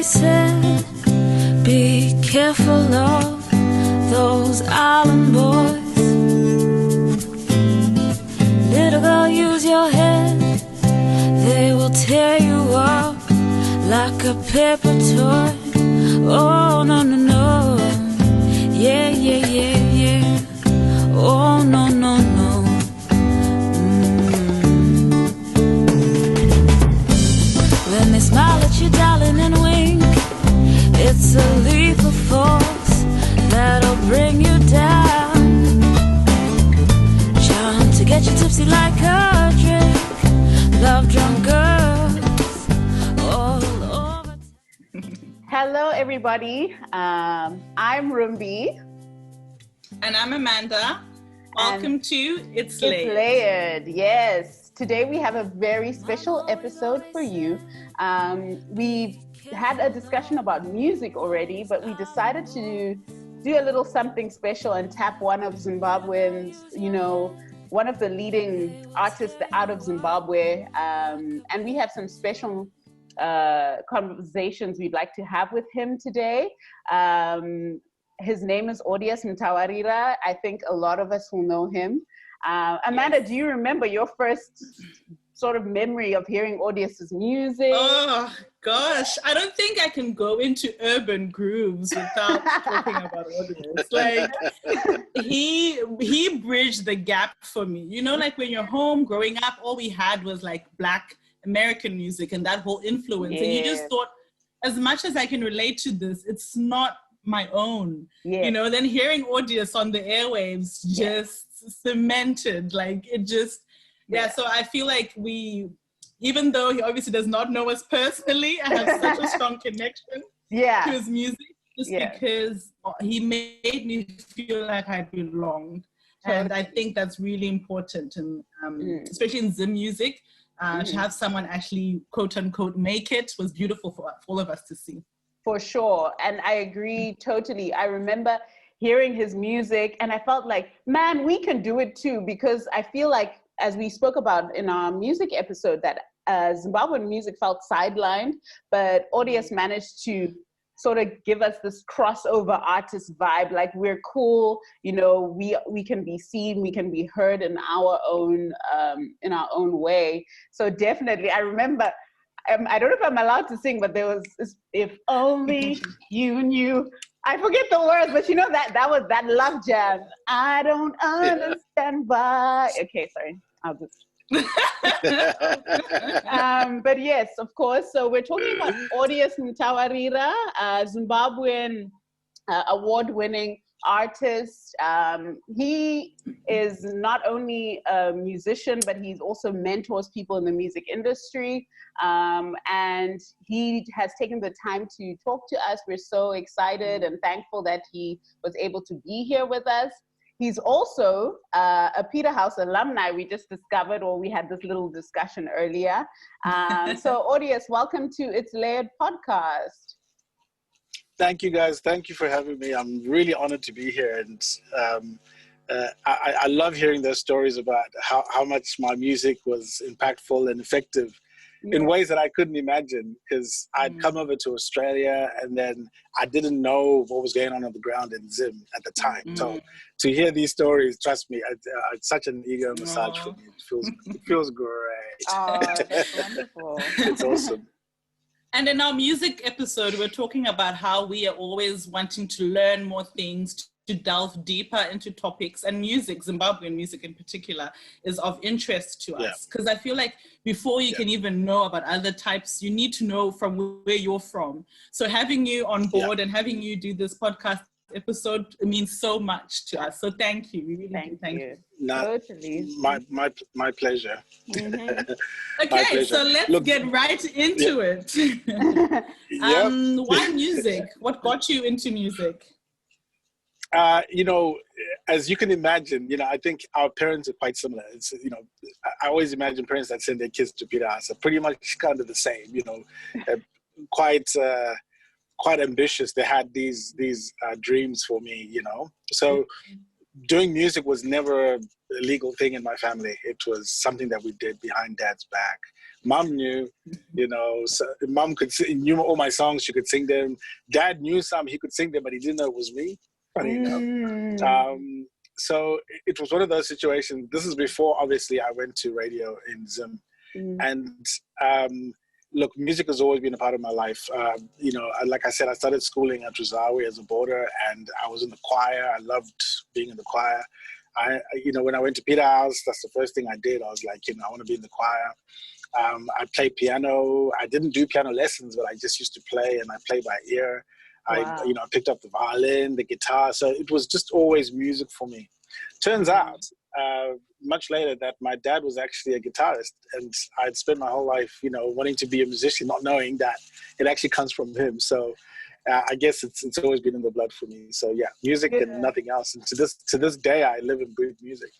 always said, be careful of those island boys. Little girl, use your head, they will tear you up like a paper toy. Oh, no, no, no. Yeah, yeah, yeah, yeah. Oh, no, no, no. When they smile at you, darling, and wink, it's a lethal force that'll bring you down. Trying to get you tipsy like a drink. Love drunk girls all over. Hello, everybody. I'm Rumbi. And I'm Amanda. Welcome to It's Layered. It's Layered, yes. Today we have a very special episode for you. We've had a discussion about music already, but we decided to do a little something special and tap one of Zimbabwean's, one of the leading artists out of Zimbabwe. And we have some special conversations we'd like to have with him today. His name is Audius Mtawarira. I think a lot of us will know him. Amanda, Yes. Do you remember your first sort of memory of hearing Audius's music? Oh, gosh. I don't think I can go into urban grooves without talking about Audius. Like, he bridged the gap for me. You know, like when you're home growing up, all we had was like Black American music and that whole influence. And you just thought, as much as I can relate to this, it's not my own. Then hearing Audius on the airwaves just cemented, like it just, so I feel like even though he obviously does not know us personally, I have such a strong connection to his music because he made me feel like I belonged. And I think that's really important, and especially in Zim music, to have someone actually quote unquote make it was beautiful for all of us to see. For sure. And I agree totally. I remember hearing his music and I felt like, man, we can do it too, because I feel like, as we spoke about in our music episode, that Zimbabwean music felt sidelined, but Audius managed to sort of give us this crossover artist vibe. Like, we're cool, we can be seen, we can be heard in our own way. So definitely, I remember, I don't know if I'm allowed to sing, but there was this, if only you knew. I forget the words, but that was that love jam. I don't understand why. Okay, sorry. I'll just. But yes, of course. So we're talking about Audius Mtawarira, Zimbabwean award-winning artist. He is not only a musician, but he's also mentors people in the music industry. And he has taken the time to talk to us. We're so excited and thankful that he was able to be here with us. He's also a Peterhouse alumni, we just discovered, or we had this little discussion earlier. So Audius, welcome to It's Layered podcast. Thank you, guys. Thank you for having me. I'm really honored to be here. And I love hearing those stories about how much my music was impactful and effective in ways that I couldn't imagine, because I'd come over to Australia and then I didn't know what was going on the ground in Zim at the time. So to hear these stories, trust me, it's such an ego massage for me. It feels great. Oh, that's wonderful. It's awesome. And in our music episode, we're talking about how we are always wanting to learn more things, to delve deeper into topics, and music, Zimbabwean music in particular, is of interest to us. Because I feel like before you can even know about other types, you need to know from where you're from. So having you on board and having you do this podcast episode means so much to us. So thank you. We really do. Thank you. Totally. My pleasure. Okay, so let's get right into it. Why music? What got you into music? As you can imagine, I think our parents are quite similar. It's, I always imagine parents that send their kids to Peterhouse are pretty much kind of the same, quite ambitious. They had these dreams for me, So doing music was never a legal thing in my family. It was something that we did behind Dad's back. Mom knew, you know, so mom knew all my songs. She could sing them. Dad knew some, he could sing them, but he didn't know it was me. Funny enough. So it was one of those situations. This is before, obviously, I went to radio in Zim. And look, music has always been a part of my life. You know, like I said, I started schooling at Zimbabwe as a boarder, and I was in the choir. I loved being in the choir. You know, when I went to Peterhouse, that's the first thing I did. I was like, you know, I want to be in the choir. I played piano. I didn't do piano lessons, but I just used to play, and I play by ear. Wow. I picked up the violin, the guitar. So it was just always music for me. Turns out, much later, that my dad was actually a guitarist, and I'd spent my whole life, you know, wanting to be a musician, not knowing that it actually comes from him. So I guess it's always been in the blood for me. So yeah, music and nothing else. And to this day, I live and breathe music.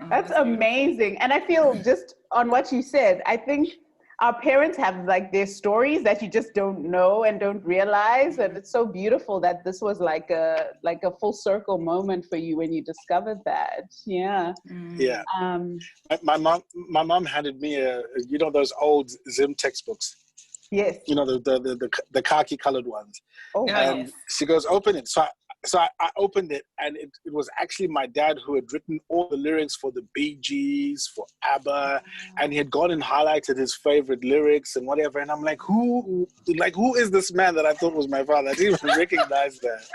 Yeah. That's amazing. And I feel, just on what you said, I think our parents have like their stories that you just don't know and don't realize. And it's so beautiful that this was like a full circle moment for you when you discovered that. Yeah. Yeah. My mom handed me you know, those old Zim textbooks. Yes. You know, the khaki colored ones. Oh, and yes. She goes, open it. So I opened it, and it was actually my dad who had written all the lyrics for the Bee Gees, for ABBA, and he had gone and highlighted his favorite lyrics and whatever. And I'm like, who is this man that I thought was my father? I didn't even recognize that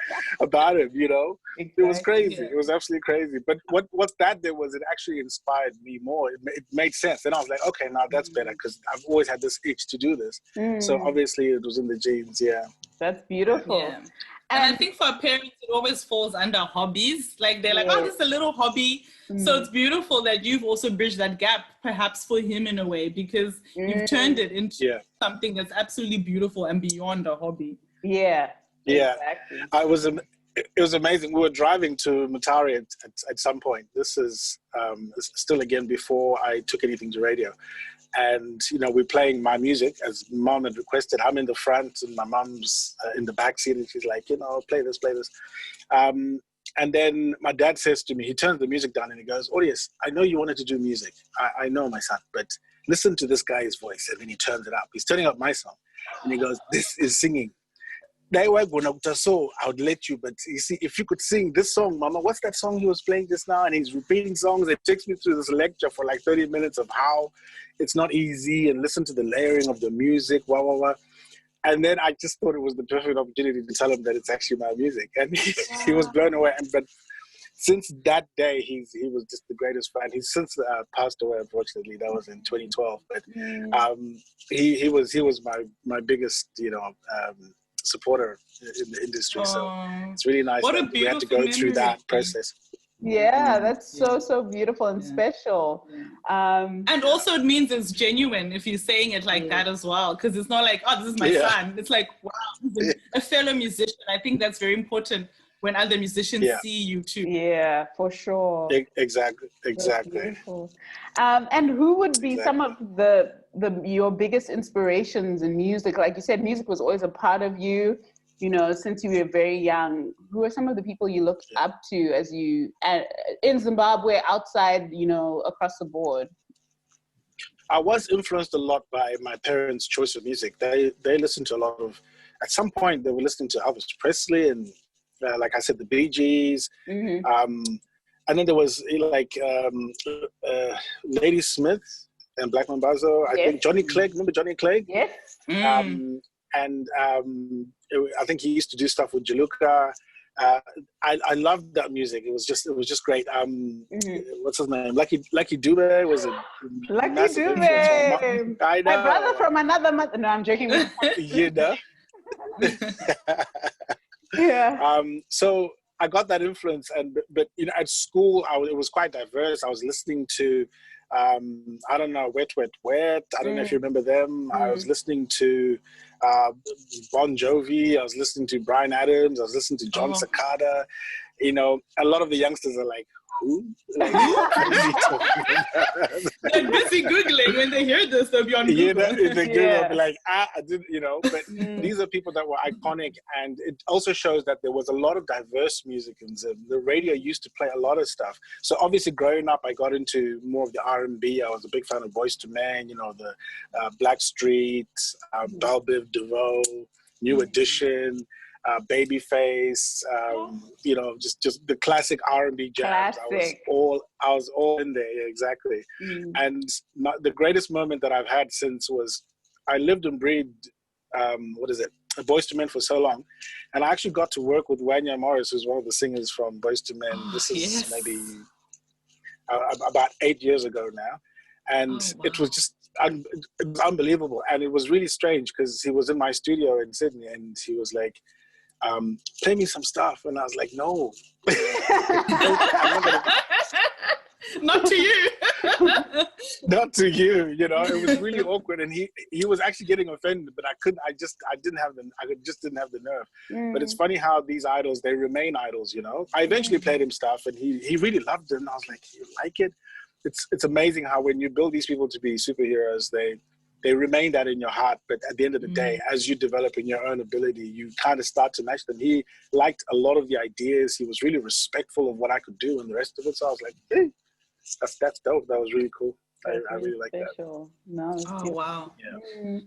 about him, you know? Exactly. It was crazy. Yeah. It was absolutely crazy. But what that did was it actually inspired me more. It made sense. And I was like, okay, now that's better, because I've always had this itch to do this. So obviously it was in the genes, yeah. That's beautiful. Yeah. And I think for parents, it always falls under hobbies. Like they're like, oh, this is a little hobby. So it's beautiful that you've also bridged that gap, perhaps for him in a way, because you've turned it into something that's absolutely beautiful and beyond a hobby. Yeah. Yeah. Exactly. It was amazing. We were driving to Mtawarira at some point. This is still again before I took anything to radio. And, you know, we're playing my music as mom had requested. I'm in the front and my mom's in the back seat, and she's like, you know, play this. And then my dad says to me, he turns the music down and he goes, Audius, I know you wanted to do music. I know, my son, but listen to this guy's voice. And then he turns it up. He's turning up my song. And he goes, this is singing. So I would let you, but you see, if you could sing this song, Mama, what's that song he was playing just now? And he's repeating songs. It takes me through this lecture for like 30 minutes of how it's not easy, and listen to the layering of the music, And then I just thought it was the perfect opportunity to tell him that it's actually my music. And he was blown away. But since that day, he was just the greatest fan. He's since passed away, unfortunately. That was in 2012. But he was my biggest, you know, supporter in the industry. So it's really nice that we had to go through that process. Yeah, that's so beautiful and special. And also it means it's genuine if you're saying it like that as well, because it's not like, oh, this is my son. It's like, wow, this is a fellow musician. I think that's very important when other musicians see you too. Yeah, for sure. Exactly. And who would be some of your biggest inspirations in music? Like you said, music was always a part of you, you know, since you were very young. Who are some of the people you looked up to as you, in Zimbabwe, outside, you know, across the board? I was influenced a lot by my parents' choice of music. They listened to a lot of, at some point they were listening to Elvis Presley and like I said, the Bee Gees. And then there was like Lady Smith and Black Mambazo. I think Johnny Clegg. Remember Johnny Clegg? Yes. And I think he used to do stuff with Jaluka. I loved that music. It was just great. What's his name? Lucky Dube was a Lucky Dube. I know. My brother from another mother. No, I'm joking. You know. Yeah. So I got that influence, but you know, at school it was quite diverse. I was listening to I don't know, Wet. I don't know if you remember them. I was listening to Bon Jovi. I was listening to Bryan Adams. I was listening to John Cicada. You know, a lot of the youngsters are like, who? Like, what is he talking about? They're busy Googling. When they hear this, they'll be on Google. You know, if they Google, Yeah. they'll be like, I didn't, you know, but these are people that were iconic, and it also shows that there was a lot of diverse music in Zim. The radio used to play a lot of stuff. So obviously growing up, I got into more of the R&B. I was a big fan of Boyz II Men, you know, the Blackstreet, Bell Biv DeVoe, New Edition, Babyface, you know, just the classic R&B jams. Classic. I was all in there, yeah, exactly. And the greatest moment that I've had since was I lived and breathed, Boyz II Men for so long, and I actually got to work with Wanya Morris, who's one of the singers from Boyz II Men. This is maybe about 8 years ago now, and it was just it was unbelievable, and it was really strange because he was in my studio in Sydney, and he was like, play me some stuff, and I was like, no. I'm not gonna... Not to you. Not to you, you know. It was really awkward, and he was actually getting offended, but I just didn't have the nerve. But it's funny how these idols, they remain idols, you know. I eventually played him stuff, and he really loved it, and I was like, you like it? It's amazing how when you build these people to be superheroes, they remain that in your heart, but at the end of the day, as you develop in your own ability, you kind of start to match them. He liked a lot of the ideas. He was really respectful of what I could do and the rest of it. So I was like, hey, that's dope. That was really cool. I really like that. No, wow. Yeah.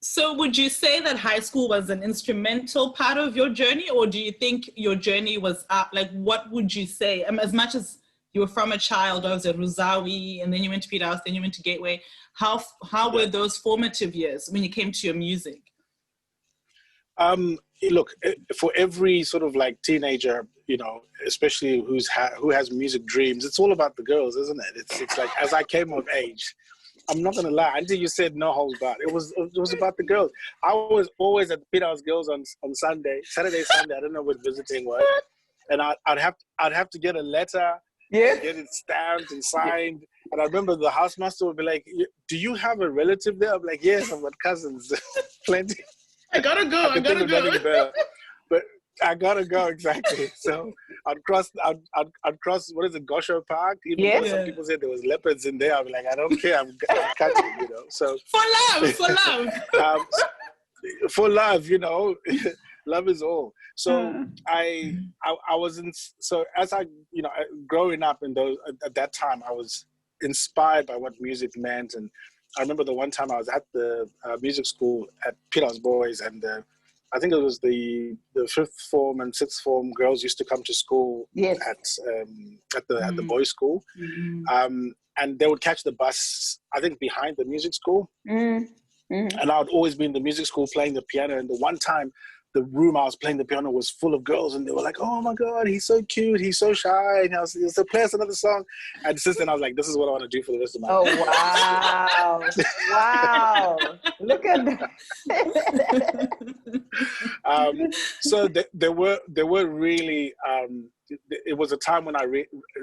So would you say that high school was an instrumental part of your journey, or do you think your journey was like, what would you say? As much as you were from a child, I was at Ruzawi, and then you went to Peterhouse, then you went to Gateway. How were those formative years when you came to your music? Look, for every sort of like teenager, you know, especially who has music dreams, it's all about the girls, isn't it? It's like, as I came of age, I'm not gonna lie, until you said no holds barred, it was about the girls. I was always at the Peterhouse Girls on Saturday, I don't know what visiting was, and I'd have to get a letter. Yeah. Get it stamped and signed. And I remember the housemaster would be like, do you have a relative there? I'm like, yes, I've got cousins. Plenty. I gotta go. But I gotta go, exactly. So I'd cross, what is it, Gosho Park? Even though some people said there was leopards in there, I'd be like, I don't care, I'm catching, you know. So For love. For love, you know. Love is all. So I wasn't, so as I, you know, growing up at that time, I was inspired by what music meant. And I remember the one time I was at the music school at Peterhouse Boys, and I think it was the 5th form and 6th form girls used to come to school at the boys' school. And they would catch the bus, I think, behind the music school. And I would always be in the music school playing the piano. And the one time, the room I was playing the piano was full of girls, and they were like, oh my God, he's so cute, he's so shy. And I was like, so play us another song. And since then I was like, this is what I want to do for the rest of my life. Oh, wow. Wow. Look at that. So there were really, it was a time when I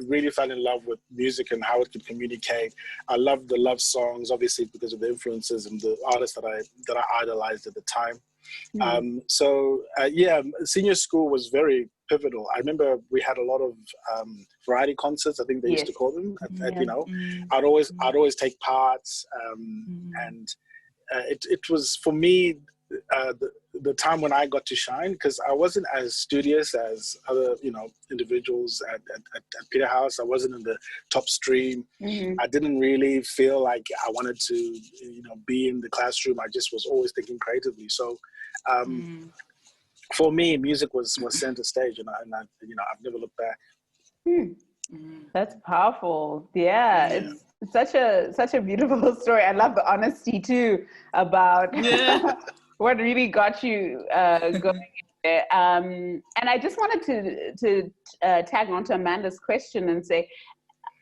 really fell in love with music and how it could communicate. I loved the love songs, obviously, because of the influences and the artists that I idolized at the time. Senior school was very pivotal. I remember we had a lot of variety concerts, I think they used to call them. You know, I'd always take parts, and it was for me the time when I got to shine, because I wasn't as studious as other, you know, individuals at Peterhouse. I wasn't in the top stream. I didn't really feel like I wanted to, you know, be in the classroom. I just was always thinking creatively. So for me, music was center stage, and I you know, I've never looked back. That's powerful. Yeah. It's such a beautiful story. I love the honesty too about what really got you going there. And I just wanted to tag on to Amanda's question and say,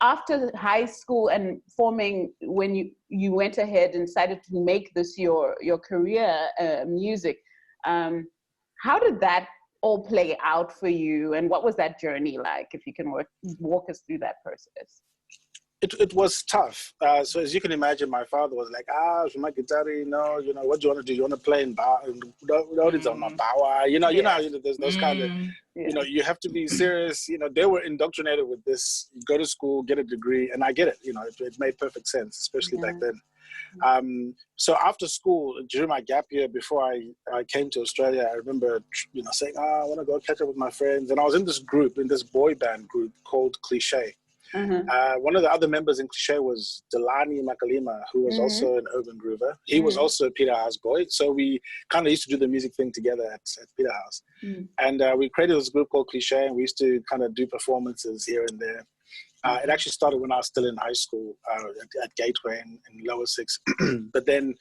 after high school and forming, when you went ahead and decided to make this your career, music, how did that all play out for you, and what was that journey like? If you can walk us through that process. It was tough. So as you can imagine, my father was like, my guitar, what do you want to do? You want to play in bar? There's those kind of, you have to be serious. They were indoctrinated with this, go to school, get a degree, and I get it. It made perfect sense, especially back then. So after school, during my gap year, before I came to Australia, I remember, saying, I want to go catch up with my friends. And I was in this group, in this boy band group called Cliche. One of the other members in Cliche was Delani Makalima, who was also an urban groover. He was also a Peter House boy. So we kind of used to do the music thing together at Peter House. And we created this group called Cliche, and we used to kind of do performances here and there. It actually started when I was still in high school at Gateway in Lower Six. But then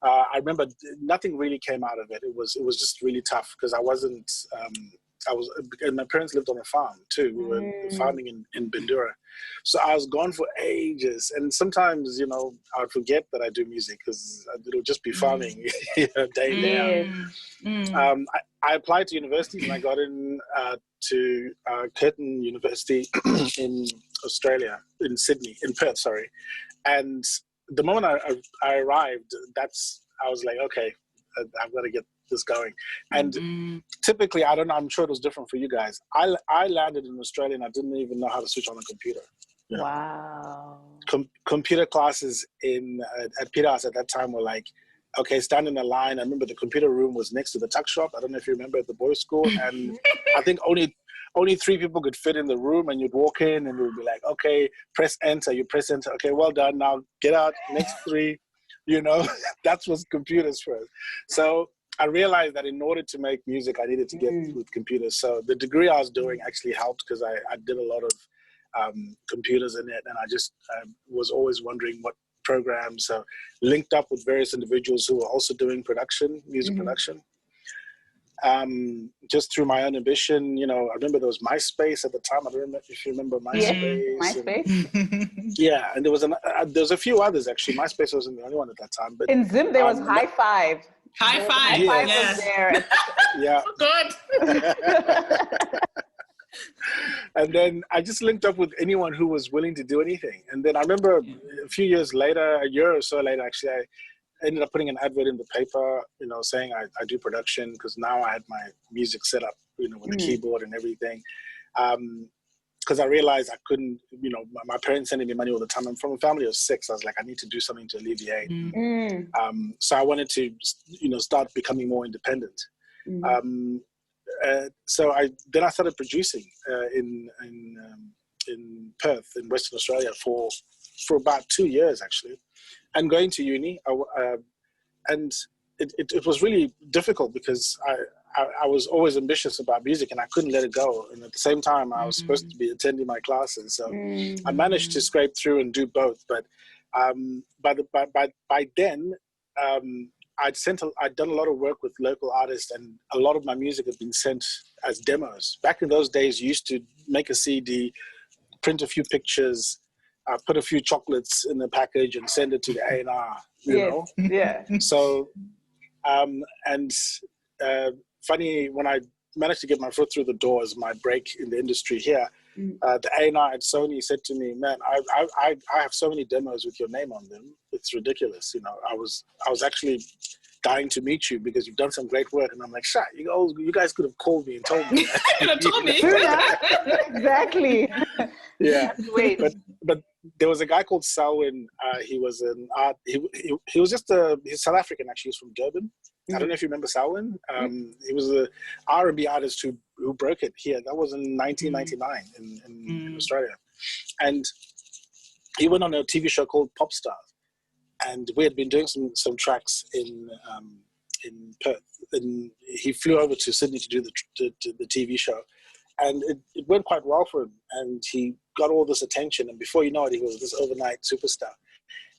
I remember nothing really came out of it. It was just really tough because and my parents lived on a farm too. We were farming in Bindura. So I was gone for ages. And sometimes, I would forget that I do music because it would just be farming day in, day out. I applied to universities and I got in to Curtin University in Australia, in Sydney, in Perth, sorry. And the moment I arrived, I was like, okay, I've got to get this going. And typically, I don't know, I'm sure it was different for you guys. I landed in Australia and I didn't even know how to switch on a computer. Wow. Computer classes at Peter House at that time were like, okay, stand in a line. I remember the computer room was next to the tuck shop. I don't know if you remember, at the boys' school. And I think only 3 people could fit in the room, and you'd walk in and it would be like, okay, press enter. You press enter. Okay, well done. Now get out. Next 3. That's what computers for us. So I realized that in order to make music, I needed to get with computers. So the degree I was doing actually helped because I did a lot of computers in it, and I just was always wondering what programs. So linked up with various individuals who were also doing music production. Just through my own ambition, I remember there was MySpace at the time. I don't know if you remember MySpace. MySpace. And there was a few others actually. MySpace wasn't the only one at that time. But in Zim, there was High Five. High Five, was there. Yeah. Good. And then I just linked up with anyone who was willing to do anything. And then I remember a few years later, a year or so later, actually, I ended up putting an advert in the paper, saying I do production, because now I had my music set up, with the keyboard and everything. Because I realized I couldn't, my parents sending me money all the time. I'm from a family of 6. I was like, I need to do something to alleviate. So I wanted to, start becoming more independent. So I started producing in Perth, in Western Australia, for about 2 years actually, and going to uni. And it was really difficult because I was always ambitious about music and I couldn't let it go. And at the same time, I was supposed to be attending my classes, so I managed to scrape through and do both. But by then, I'd done a lot of work with local artists, and a lot of my music had been sent as demos. Back in those days, you used to make a CD, print a few pictures, put a few chocolates in the package, and send it to the A&R. You know? Yeah. So, funny, when I managed to get my foot through the door as my break in the industry here, the A&R at Sony said to me, "Man, I have so many demos with your name on them. It's ridiculous. I was actually dying to meet you because you've done some great work." And I'm like, "Shut! You guys could have called me and told me." Could have told me. Exactly. Yeah. Wait. But there was a guy called Selwyn. He was an art. He was just he's South African actually. He's from Durban. I don't know if you remember Selwyn. He was an R&B artist who broke it here. That was in 1999 in Australia. And he went on a TV show called Pop Stars. And we had been doing some tracks in Perth. And he flew over to Sydney to do the TV show. And it went quite well for him. And he got all this attention. And before you know it, he was this overnight superstar.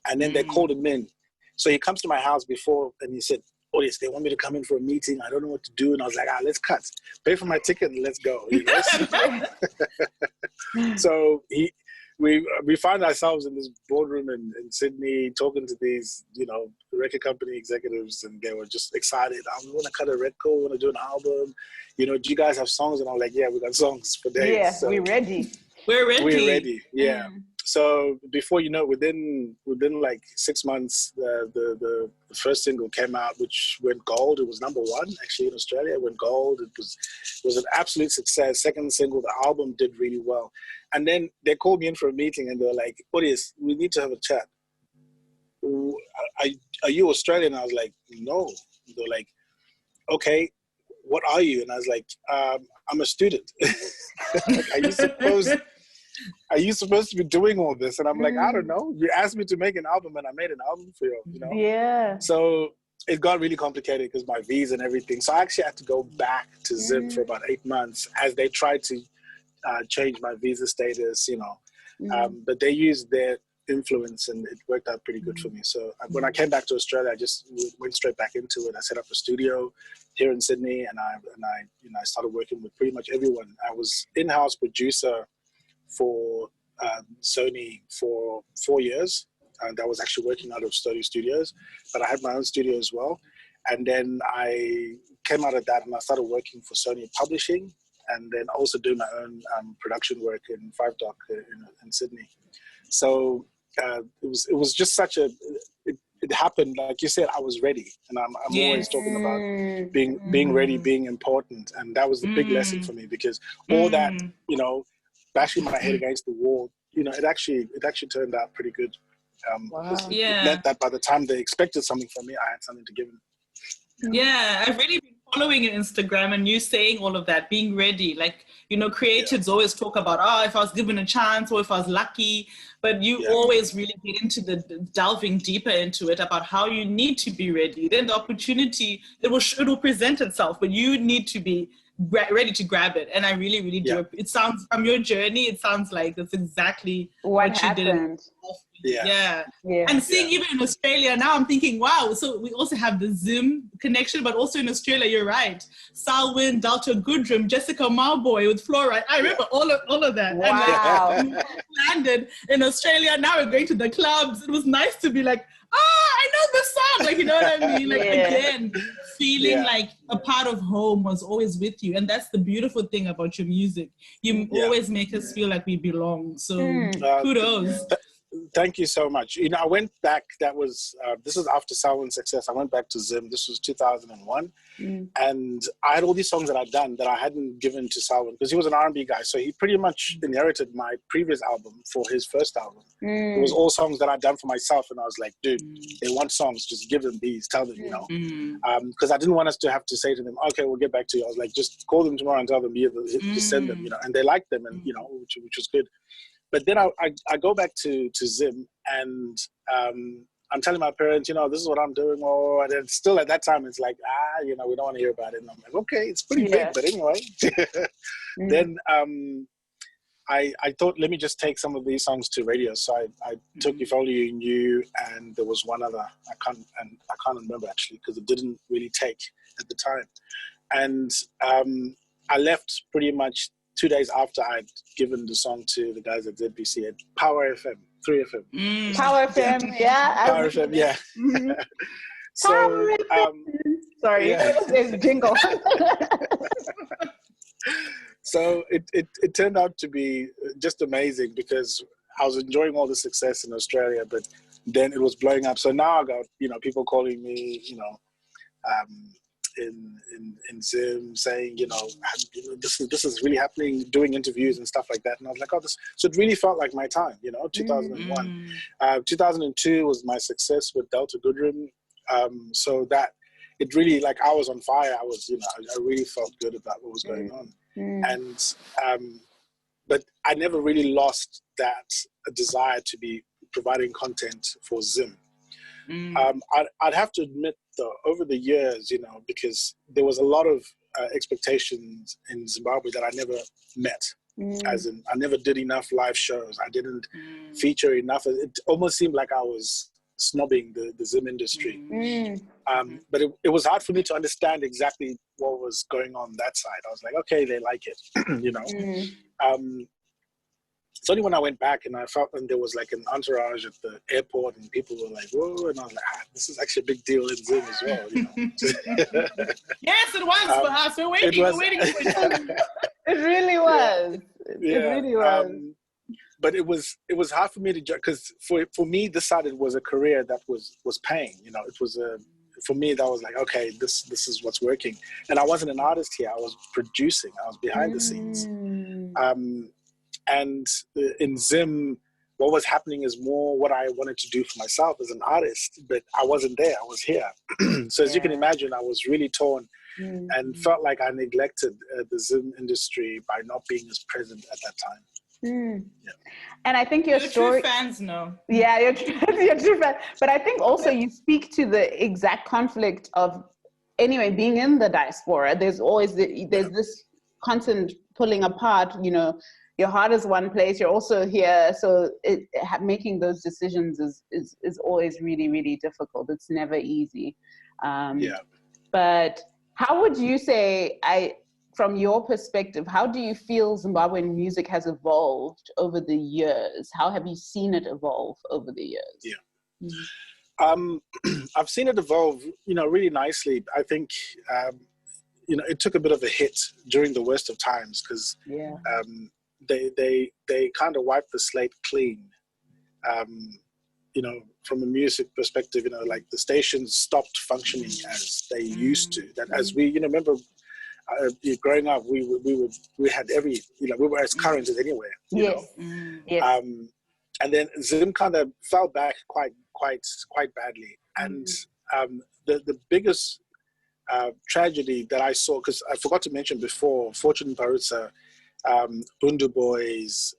And then they called him in. So he comes to my house before and he said, "Audius, they want me to come in for a meeting. I don't know what to do." And I was like, let's cut. Pay for my ticket and let's go. So we found ourselves in this boardroom in Sydney talking to these, record company executives, and they were just excited. We want to cut a record, we want to do an album. Do you guys have songs? And I was like, yeah, we got songs for days. Yeah, so we're ready. We're ready. We're ready, yeah. so before you know, within like 6 months, the first single came out, which went gold. It was #1 actually in Australia. It went gold. It was an absolute success. Second single, the album did really well. And then they called me in for a meeting and they were like, Audius, we need to have a chat. Are you Australian? I was like, no. They're like, okay, what are you? And I was like, I'm a student. Like, are you supposed to be doing all this? And I'm like, I don't know. You asked me to make an album and I made an album for you, you know? Yeah. So it got really complicated because my visa and everything. So I actually had to go back to Zim for about 8 months as they tried to change my visa status, you know. But they used their influence and it worked out pretty good for me. So when I came back to Australia, I just went straight back into it. I set up a studio here in Sydney and I started working with pretty much everyone. I was in-house producer for Sony for 4 years, and I was actually working out of Sony Studios, but I had my own studio as well. And then I came out of that and I started working for Sony Publishing, and then also doing my own production work in 5 Dock in Sydney. So it was just such a, it happened, like you said, I was ready. And I'm always talking about being ready, being important. And that was the big lesson for me, because all that, you know, bashing my head against the wall, you know, it actually turned out pretty good. Wow. Yeah. It meant that by the time they expected something from me, I had something to give them. Yeah, I've really been following your Instagram and you saying all of that, being ready. Like, you know, creatives always talk about, oh, if I was given a chance or if I was lucky, but you always really get into the delving deeper into it about how you need to be ready. Then the opportunity, it will present itself, but you need to be ready to grab it. And I really, really do. It sounds, from your journey, it sounds like that's exactly what you did. Yeah. And seeing even in Australia now, I'm thinking, wow, so we also have the Zim connection, but also in Australia, you're right. Salwin, Delta Goodrum, Jessica Marboy with Fluoride. I remember all of that. Wow. And like, landed in Australia, now we're going to the clubs. It was nice to be like, I know this song. Like, you know what I mean? Like, again, feeling like a part of home was always with you. And that's the beautiful thing about your music. You always make us feel like we belong. So kudos. Thank you so much. You know, I went back, that was, this is after Salwin's success. I went back to Zim. This was 2001. And I had all these songs that I'd done that I hadn't given to Salwin, because he was an R&B guy. So he pretty much inherited my previous album for his first album. It was all songs that I'd done for myself. And I was like, dude, they want songs, just give them these, tell them, you know. Because I didn't want us to have to say to them, okay, we'll get back to you. I was like, just call them tomorrow and tell them, just send them, you know. And they liked them, and, you know, which was good. But then I go back to Zim, and I'm telling my parents, you know, this is what I'm doing. And then still at that time, it's like, you know, we don't want to hear about it. And I'm like, okay, it's pretty big, but anyway. Then I thought, let me just take some of these songs to radio. So I took If Only You Knew, and there was one other. I can't remember actually, because it didn't really take at the time. And I left pretty much 2 days after I'd given the song to the guys at ZBC at Power FM, 3 FM. Power FM, Power FM, yeah. So, sorry, it's jingle. So it turned out to be just amazing, because I was enjoying all the success in Australia, but then it was blowing up. So now I got, you know, people calling me, you know, in Zim saying, you know, this is really happening, doing interviews and stuff like that. And I was like, so it really felt like my time, you know, 2001. 2002 was my success with Delta Goodrum. So that it really, like, I was on fire. I was, you know, I really felt good about what was going on. And, but I never really lost that desire to be providing content for Zim. I'd have to admit, though, over the years, you know, because there was a lot of expectations in Zimbabwe that I never met. As in, I never did enough live shows. I didn't feature enough. It almost seemed like I was snobbing the Zim industry. But it was hard for me to understand exactly what was going on that side. I was like, okay, they like it, you know. It's only when I went back and I felt, and there was like an entourage at the airport and people were like, whoa, and I was like, this is actually a big deal in Zim as well, you know. Yes, it was for us. We're waiting for it. It really was. It really was. but it was hard for me to judge, because for me this side, it was a career that was paying. You know, it was for me that was like, okay, this is what's working. And I wasn't an artist here. I was producing. I was behind the scenes. And in Zim, what was happening is more what I wanted to do for myself as an artist, but I wasn't there. I was here. So as you can imagine, I was really torn and felt like I neglected the Zim industry by not being as present at that time. Yeah. And I think your true fans know. Yeah, you're true fans. But I think also you speak to the exact conflict of, anyway, being in the diaspora. There's always there's this constant pulling apart. You know, your heart is one place. You're also here, so making those decisions is always really, really difficult. It's never easy. But how would you say, from your perspective, how do you feel Zimbabwean music has evolved over the years? How have you seen it evolve over the years? I've seen it evolve, you know, really nicely. I think, you know, it took a bit of a hit during the worst of times, because they kind of wiped the slate clean. You know, from a music perspective, you know, like the stations stopped functioning as they used to. That as we, you know, remember, growing up, we had every, you know, we were as current as anywhere. You know? Yes. And then Zim kind of fell back quite badly. And the biggest tragedy that I saw, because I forgot to mention before, Fortune Barutza, Bundu Boys,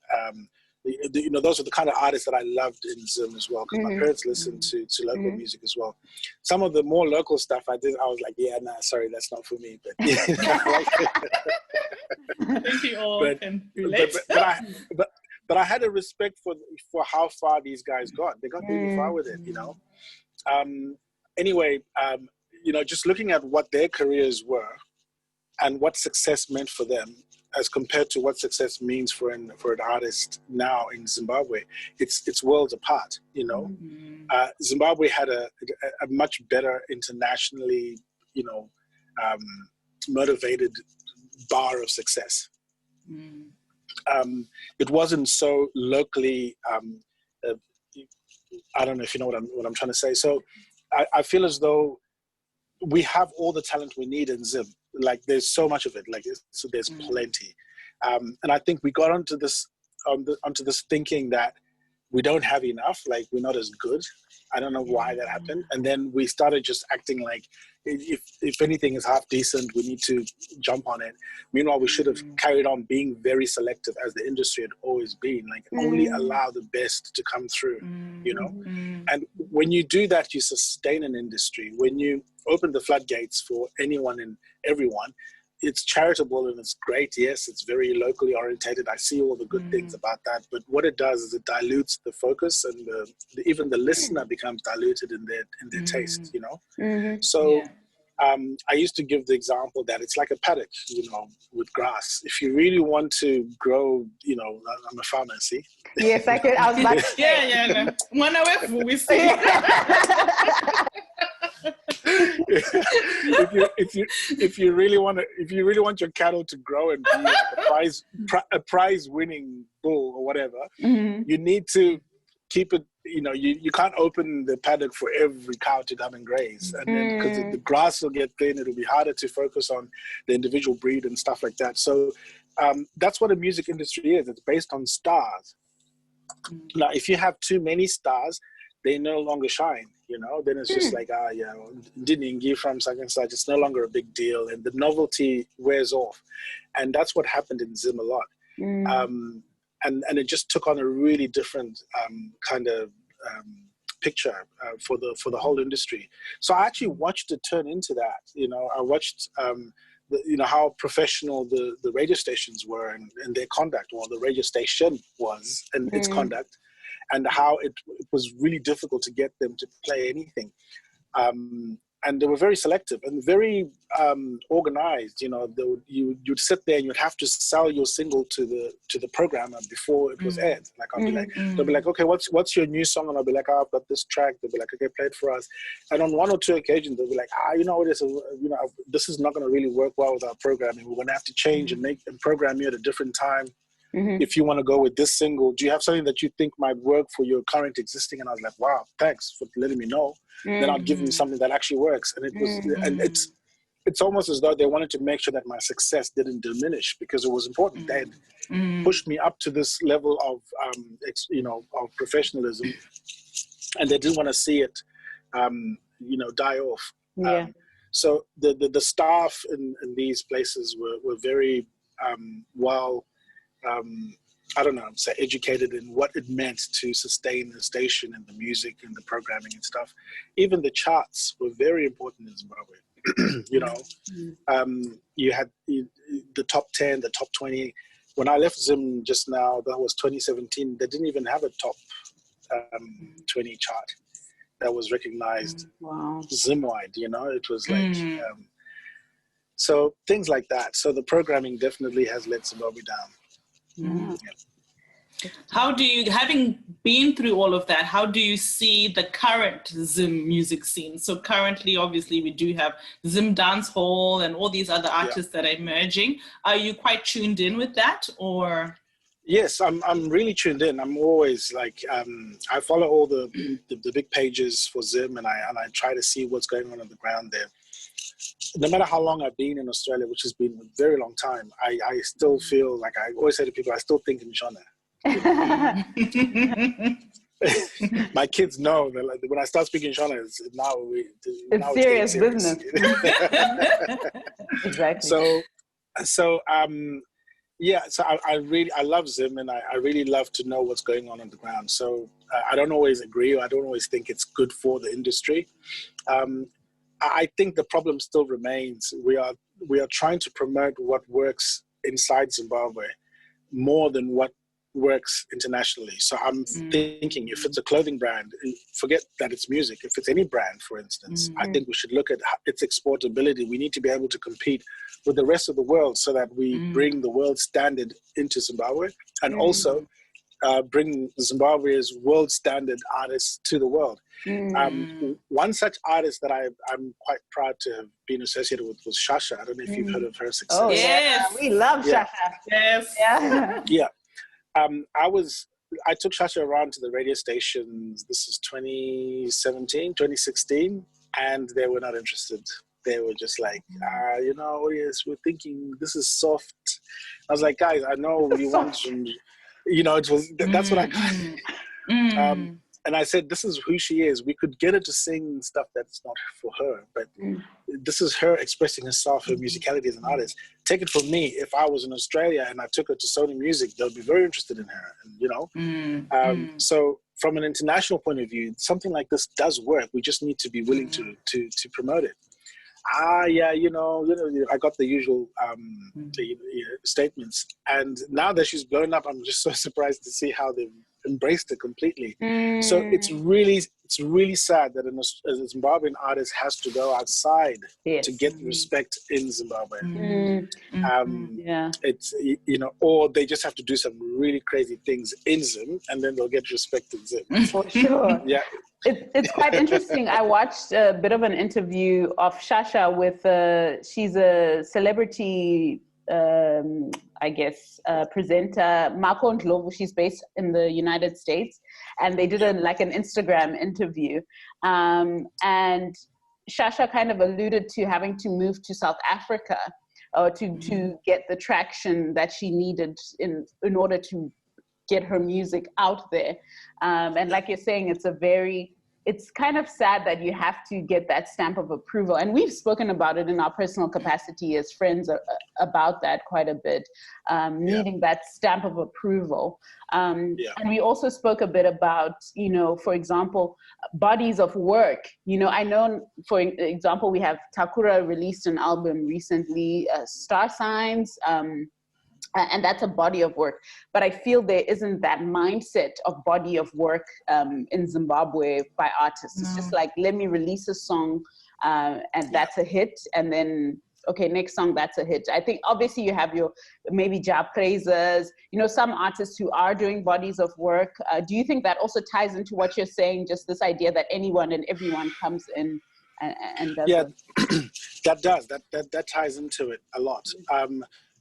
you know, those are the kind of artists that I loved in Zim as well, because my parents listened to local music as well. Some of the more local stuff I was like, yeah, nah, sorry, that's not for me. But yeah, I think we all can relate. But I had a respect for how far these guys got. They got really far with it, you know. Anyway, you know, just looking at what their careers were and what success meant for them, as compared to what success means for an artist now in Zimbabwe, it's worlds apart, you know. Zimbabwe had a much better internationally, you know, motivated bar of success. It wasn't so locally, I don't know if you know what I'm trying to say. So I feel as though we have all the talent we need in Zim. Like there's so much of it, like so there's plenty. And I think we got onto this thinking that we don't have enough, like we're not as good. I don't know why that happened. And then we started just acting like if anything is half decent, we need to jump on it. Meanwhile, we should have carried on being very selective, as the industry had always been, like only allow the best to come through, you know? And when you do that, you sustain an industry. When you open the floodgates for anyone and everyone, it's charitable and it's great. Yes, it's very locally orientated. I see all the good things about that. But what it does is it dilutes the focus, and even the listener becomes diluted in their taste, you know? So I used to give the example that it's like a paddock, you know, with grass. If you really want to grow, you know, I'm a farmer, see? Yes, I could. I was about to say. No. One away, we see. if you really want your cattle to grow and be like a prize winning bull or whatever, you need to keep it, you know, you can't open the paddock for every cow to come and graze, and then because the grass will get thin, it'll be harder to focus on the individual breed and stuff like that. So that's what a music industry is. It's based on stars. Now if you have too many stars, they no longer shine, you know. Then it's just like, didn't give from such and such. It's no longer a big deal, and the novelty wears off. And that's what happened in Zim a lot. And it just took on a really different kind of picture for the whole industry. So I actually watched it turn into that. You know, I watched you know, how professional the radio stations were and their conduct, or the radio station was and its conduct. And how it was really difficult to get them to play anything. And they were very selective and very organized. You know, you'd sit there and you'd have to sell your single to the programmer before it was aired. Like I'll be like, they'll be like, okay, what's your new song? And I'll be like, I've got this track. They'll be like, okay, play it for us. And on one or two occasions, they'll be like, you know, this is not going to really work well with our programming. We're going to have to change and program you at a different time. if you want to go with this single, do you have something that you think might work for your current existing? And I was like, wow, thanks for letting me know. Then I'll give them something that actually works. And it was, and it's almost as though they wanted to make sure that my success didn't diminish, because it was important. They had pushed me up to this level of, of professionalism, and they didn't want to see it, die off. Yeah. So the staff in these places were very well, educated in what it meant to sustain the station and the music and the programming and stuff. Even the charts were very important in Zimbabwe. You had the top 10, the top 20. When I left Zim just now, that was 2017, they didn't even have a top 20 chart that was recognized Zim-wide, it was like, so things like that. So the programming definitely has let Zimbabwe down. How do you, having been through all of that, how do you see the current Zim music scene? So currently, obviously, we do have Zim Dance Hall and all these other artists that are emerging. Are you quite tuned in with that, or? Yes, I'm really tuned in. I'm always like, I follow all the big pages for Zim, and I try to see what's going on the ground there. No matter how long I've been in Australia, which has been a very long time, I still feel like, I always say to people, I still think in Shona. My kids know that, like, when I start speaking Shona, it's serious business. Exactly. So I love Zim, and I really love to know what's going on the ground. So I don't always agree, or I don't always think it's good for the industry. I think the problem still remains. We are trying to promote what works inside Zimbabwe more than what works internationally. So I'm thinking, if it's a clothing brand, forget that it's music. If it's any brand, for instance, I think we should look at its exportability. We need to be able to compete with the rest of the world, so that we bring the world standard into Zimbabwe, and also bring Zimbabwe's world standard artists to the world. One such artist that I'm quite proud to have been associated with was Shasha. I don't know if you've heard of her success. Oh, yes. We love Shasha. Yes. Yeah. I took Shasha around to the radio stations. This is 2017, 2016, and they were not interested. They were just like, Audius, we're thinking this is soft. I was like, guys, I know we want some, that's what I got. And I said, this is who she is. We could get her to sing stuff that's not for her, but this is her expressing herself, her musicality as an artist. Take it from me, if I was in Australia and I took her to Sony Music, they'll be very interested in her. So from an international point of view, something like this does work. We just need to be willing to promote it. I got the usual statements, and now that she's blown up, I'm just so surprised to see how they've embraced it completely. So it's really sad that a Zimbabwean artist has to go outside to get respect in Zimbabwe. It's or they just have to do some really crazy things in Zim, and then they'll get respect in Zim. For sure. It's quite interesting. I watched a bit of an interview of Shasha with, she's a celebrity, presenter, Marco Ndlovu. She's based in the United States, and they did an Instagram interview. And Shasha kind of alluded to having to move to South Africa to get the traction that she needed in order to get her music out there. And like you're saying, it's kind of sad that you have to get that stamp of approval. And we've spoken about it in our personal capacity as friends about that quite a bit, needing that stamp of approval. And we also spoke a bit about, for example, bodies of work. I know, for example, we have Takura released an album recently, Star Signs, and that's a body of work. But I feel there isn't that mindset of body of work in Zimbabwe by artists. It's just like, let me release a song and that's a hit. And then, okay, next song, that's a hit. I think obviously you have your maybe job praisers, some artists who are doing bodies of work. Do you think that also ties into what you're saying, just this idea that anyone and everyone comes in and does that does. That ties into it a lot.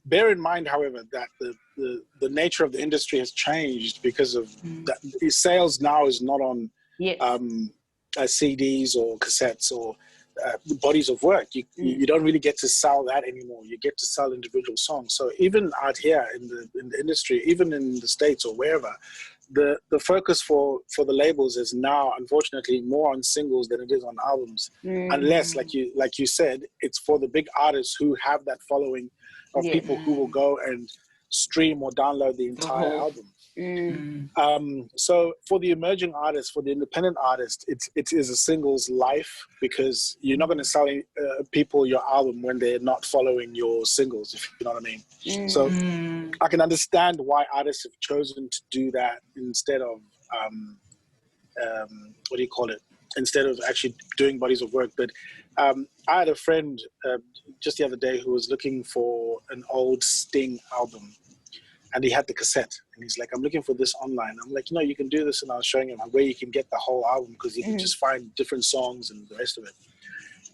bear in mind, however, that the nature of the industry has changed because of that. Sales now is not on CDs or cassettes or bodies of work. You don't really get to sell that anymore. You get to sell individual songs. So even out here in the industry, even in the States or wherever, the focus for the labels is now, unfortunately, more on singles than it is on albums. Unless, like you said, it's for the big artists who have that following of people who will go and stream or download the entire album. So for the emerging artist, for the independent artist, it is a singles life, because you're not going to sell people your album when they're not following your singles, if you know what I mean. So I can understand why artists have chosen to do that instead of what do you call it? Instead of actually doing bodies of work. But I had a friend just the other day who was looking for an old Sting album. And he had the cassette, and he's like, I'm looking for this online. I'm like, no, you can do this. And I was showing him where you can get the whole album, because you can just find different songs and the rest of it.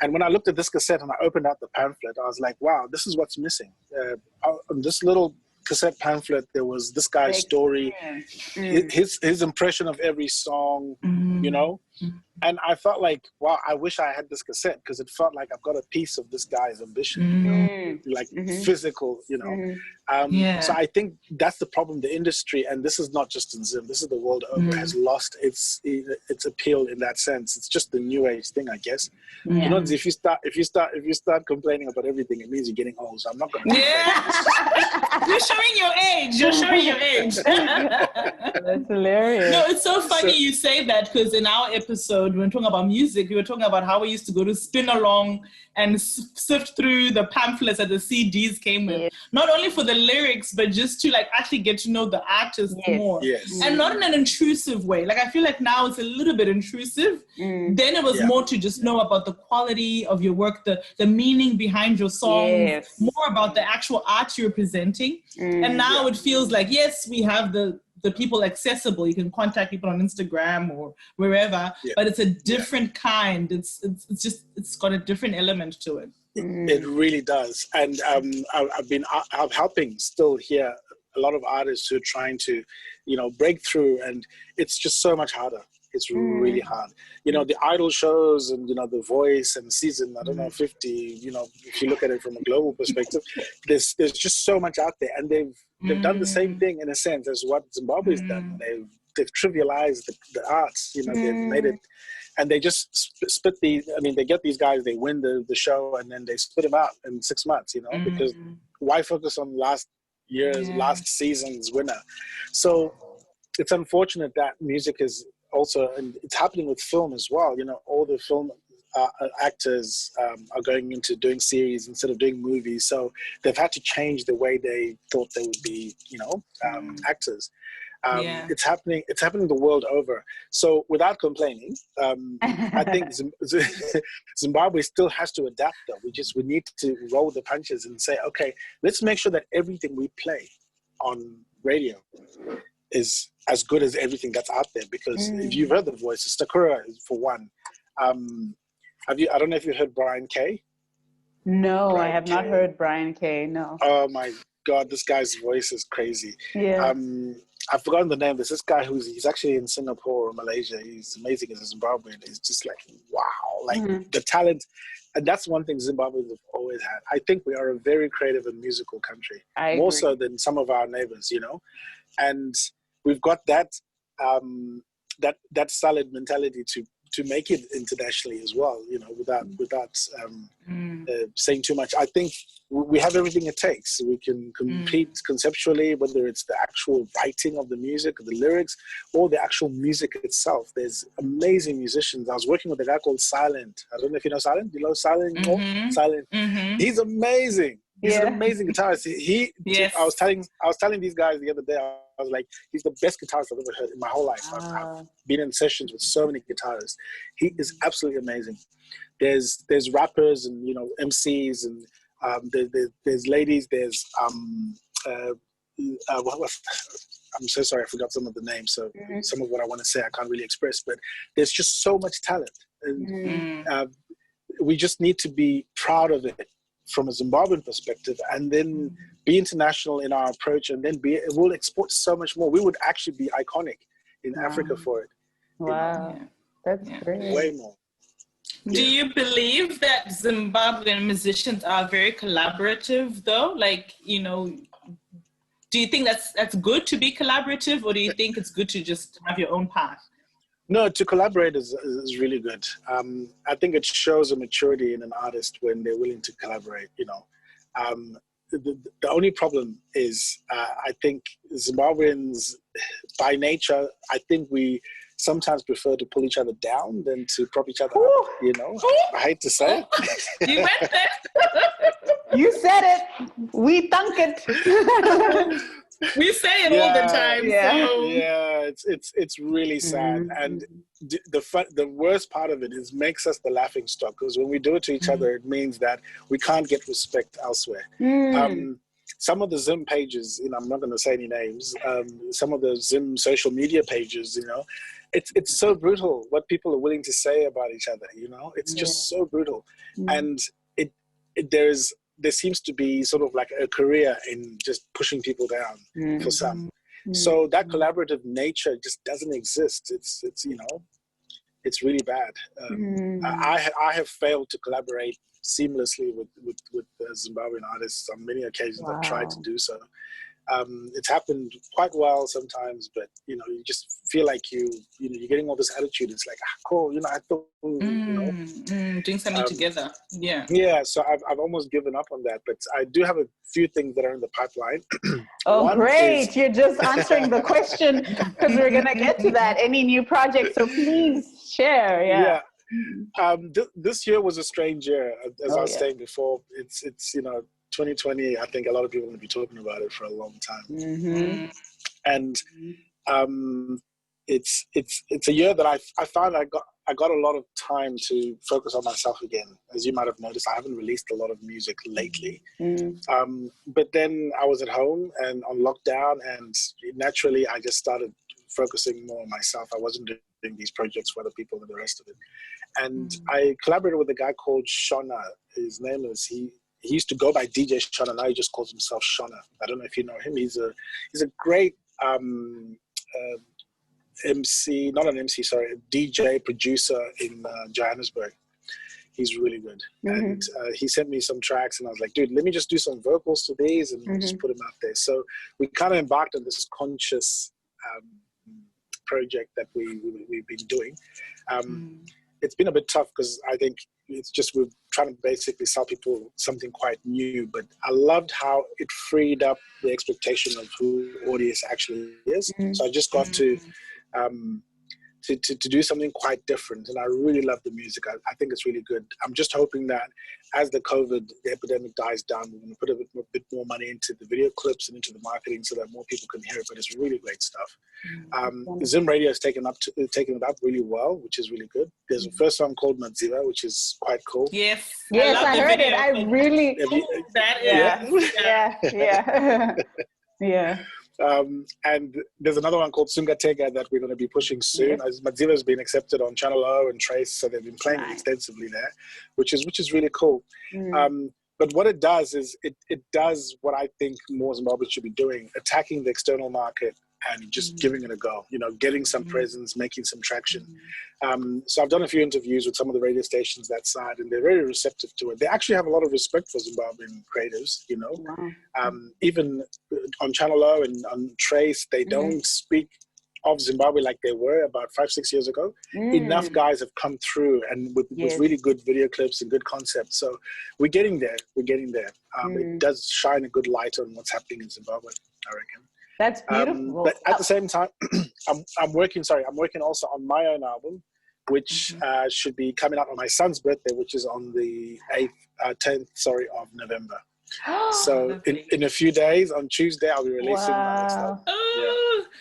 And when I looked at this cassette and I opened out the pamphlet, I was like, wow, this is what's missing. On this little cassette pamphlet, there was this guy's story, his impression of every song, you know? And I felt like, wow, I wish I had this cassette, because it felt like I've got a piece of this guy's ambition, you know, like physical, you know. So I think that's the problem. The industry, and this is not just in Zim, this is the world over, has lost its appeal in that sense. It's just the new age thing, I guess. You know, if you start complaining about everything, it means you're getting old. So I'm not going to. You're showing your age. You're showing your age. That's hilarious. No, it's so funny you say that, because in our episode, when we were talking about music, we were talking about how we used to go to spin along and sift through the pamphlets that the CDs came with, not only for the lyrics, but just to like actually get to know the artist more. And not in an intrusive way. Like, I feel like now it's a little bit intrusive. Then it was more to just know about the quality of your work, the meaning behind your song, more about the actual art you're presenting. And now it feels like, yes, we have the people accessible. You can contact people on Instagram or wherever, but it's a different kind. It's got a different element to it. It really does. And I'm helping still here a lot of artists who are trying to, you know, break through, and it's just so much harder. It's really hard. You know, the Idol shows and, you know, The Voice and Season, I don't know, 50, you know, if you look at it from a global perspective, there's just so much out there. And they've done the same thing in a sense as what Zimbabwe's done. They've trivialized the arts, you know, they've made it, and they just split they get these guys, they win the show, and then they split them out in 6 months, you know, because why focus on last season's winner? So it's unfortunate that music is also, and it's happening with film as well. You know, all the film actors are going into doing series instead of doing movies. So they've had to change the way they thought they would be, you know, actors. It's happening the world over. So without complaining, I think Zimbabwe still has to adapt though. We need to roll the punches and say, okay, let's make sure that everything we play on radio is as good as everything that's out there. Because if you've heard The Voice, Sakura for one. I don't know if you heard Brian Kay. No, I have not heard Brian Kay. No. Oh my God, this guy's voice is crazy. Yeah. I've forgotten the name. There's this guy he's actually in Singapore or Malaysia. He's amazing as a Zimbabwean. He's just like, wow, like the talent. And that's one thing Zimbabweans have always had. I think we are a very creative and musical country, more so than some of our neighbors, you know. And we've got that solid mentality to make it internationally as well, you know, without saying too much. I think we have everything it takes. We can compete conceptually, whether it's the actual writing of the music, the lyrics, or the actual music itself. There's amazing musicians. I was working with a guy called Silent. I don't know if you know Silent. Do you know Silent? Silent. He's amazing. He's an amazing guitarist. I was telling these guys the other day, I was like, he's the best guitarist I've ever heard in my whole life. I've been in sessions with so many guitarists. He is absolutely amazing. There's rappers and, you know, MCs, and there's ladies. There's I'm so sorry, I forgot some of the names. So some of what I want to say I can't really express. But there's just so much talent, and we just need to be proud of it. from a Zimbabwean perspective, and then be international in our approach, and then we'll export so much more. We would actually be iconic in Africa for it. Wow, that's great. Way more. Do you believe that Zimbabwean musicians are very collaborative though? Like, you know, do you think that's good to be collaborative, or do you think it's good to just have your own path? No, to collaborate is really good. I think it shows a maturity in an artist when they're willing to collaborate, you know. The only problem is, I think Zimbabweans, by nature, I think we sometimes prefer to pull each other down than to prop each other up, you know. I hate to say it. You went there. You said it. We thunk it. We say it all the time. Yeah, it's really sad. And the worst part of it is makes us the laughing stock, because when we do it to each other, it means that we can't get respect elsewhere. Some of the Zim pages, you know, I'm not going to say any names, some of the Zim social media pages, you know, it's so brutal what people are willing to say about each other, you know. It's just so brutal. And there seems to be sort of like a career in just pushing people down for some. So that collaborative nature just doesn't exist. It's you know, it's really bad. I have failed to collaborate seamlessly with Zimbabwean artists on many occasions. I've tried to do so. It's happened quite well sometimes, but you know, you just feel like you're getting all this attitude. It's like, cool, you know, I thought, you know, doing something together. Yeah. So I've almost given up on that, but I do have a few things that are in the pipeline. Oh, great! You're just answering the question, because we're gonna get to that. Any new projects? So please share. Yeah. This year was a strange year, as I was saying before. It's you know, 2020, I think a lot of people are going to be talking about it for a long time. And it's a year that I found I got a lot of time to focus on myself again. As you might have noticed, I haven't released a lot of music lately. But then I was at home and on lockdown, and naturally I just started focusing more on myself. I wasn't doing these projects for other people and the rest of it. And I collaborated with a guy called Shona. His name is, he used to go by DJ Shona. Now he just calls himself Shona. I don't know if you know him. He's a great MC, not an MC, sorry, a DJ producer in Johannesburg. He's really good. And he sent me some tracks, and I was like, dude, let me just do some vocals to these and just put them out there. So we kind of embarked on this conscious project that we've been doing. It's been a bit tough because I think it's just we're trying to basically sell people something quite new, but I loved how it freed up the expectation of who Audius actually is. So I just got to do something quite different, and I really love the music. I think it's really good. I'm just hoping that as the epidemic dies down, we're going to put a bit more money into the video clips and into the marketing so that more people can hear it. But it's really great stuff. Zim Radio has taken it up really well, which is really good. There's a first song called Madziva, which is quite cool. Yes, I heard it. I really and there's another one called Sungatega that we're going to be pushing soon. Madziva has been accepted on Channel O and Trace, so they've been playing it extensively there, which is really cool. But what it does is it does what I think more Zimbabwe should be doing, attacking the external market and just giving it a go, you know, getting some presence, making some traction. So I've done a few interviews with some of the radio stations that side, and they're very receptive to it. They actually have a lot of respect for Zimbabwean creatives, you know. Even on Channel O and on Trace, they don't speak of Zimbabwe like they were about 5-6 years ago. Enough guys have come through and with really good video clips and good concepts. So we're getting there. It does shine a good light on what's happening in Zimbabwe, I reckon. That's beautiful. But at the same time, I'm working also on my own album, which should be coming out on my son's birthday, which is on the 10th of November. So in a few days, on Tuesday, I'll be releasing my next album.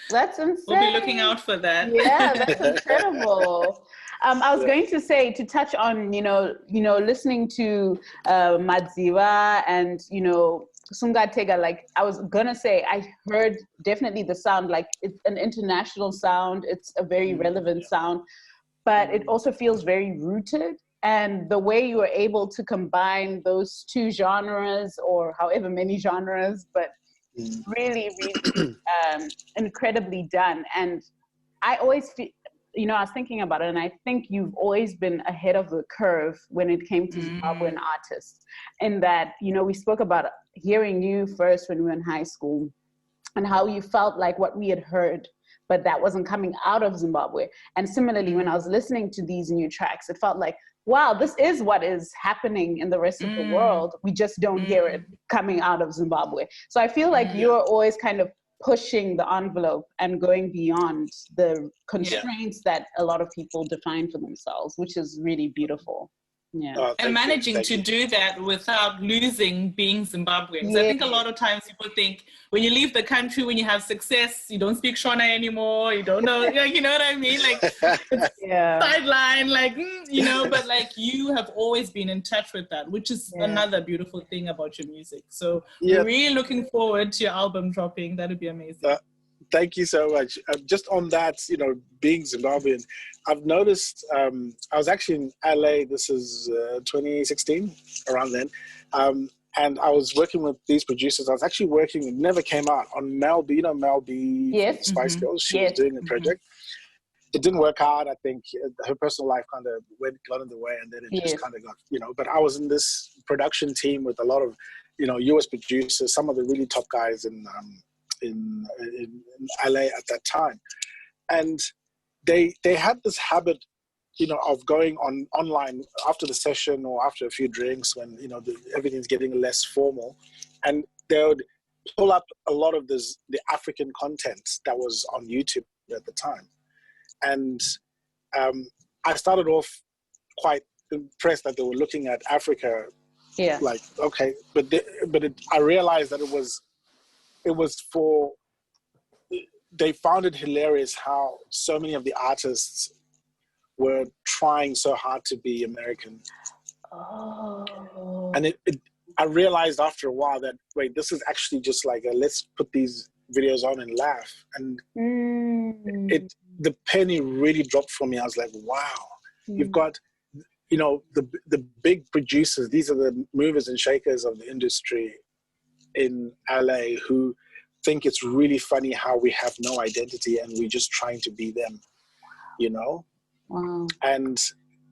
That's insane. We'll be looking out for that. Yeah, that's incredible. I was going to say, to touch on, listening to Madziva and, Sungatega, like I was gonna say, I heard definitely the sound, like it's an international sound. It's a very relevant sound, but it also feels very rooted. And the way you were able to combine those two genres, or however many genres, but really, really incredibly done. And I always feel, you know, I was thinking about it, and I think you've always been ahead of the curve when it came to Zimbabwean artists. In that, you know, we spoke about hearing you first when we were in high school, and how you felt like what we had heard, but that wasn't coming out of Zimbabwe. And similarly, when I was listening to these new tracks, it felt like, wow, this is what is happening in the rest of the world. We just don't hear it coming out of Zimbabwe. So I feel like you're always kind of pushing the envelope and going beyond the constraints that a lot of people define for themselves, which is really beautiful. Yeah. And managing to do that without losing being Zimbabwean. So I think a lot of times people think when you leave the country, when you have success, you don't speak Shona anymore. You don't know, like, you know what I mean? Like, sideline, like, you know, but like you have always been in touch with that, which is another beautiful thing about your music. So we're really looking forward to your album dropping. That would be amazing. Thank you so much. Just on that, you know, being Zimbabwean, I've noticed, I was actually in LA, this is 2016, around then, and I was working with these producers. I was actually working, it never came out, on Mel B, you know Mel B, Spice Girls, she was doing a project. It didn't work out. I think her personal life kind of got in the way, and then it just kind of got, you know, but I was in this production team with a lot of, you know, US producers, some of the really top guys in LA at that time, and they had this habit, you know, of going online after the session or after a few drinks when, you know, everything's getting less formal, and they would pull up a lot of the African content that was on YouTube at the time, and I started off quite impressed that they were looking at Africa, like, okay, but I realized that it was for, they found it hilarious how so many of the artists were trying so hard to be American. And I realized after a while that, wait, this is actually just like let's put these videos on and laugh. And the penny really dropped for me. I was like, wow, you've got, you know, the big producers, these are the movers and shakers of the industry in LA who think it's really funny how we have no identity and we're just trying to be them, you know? Wow. And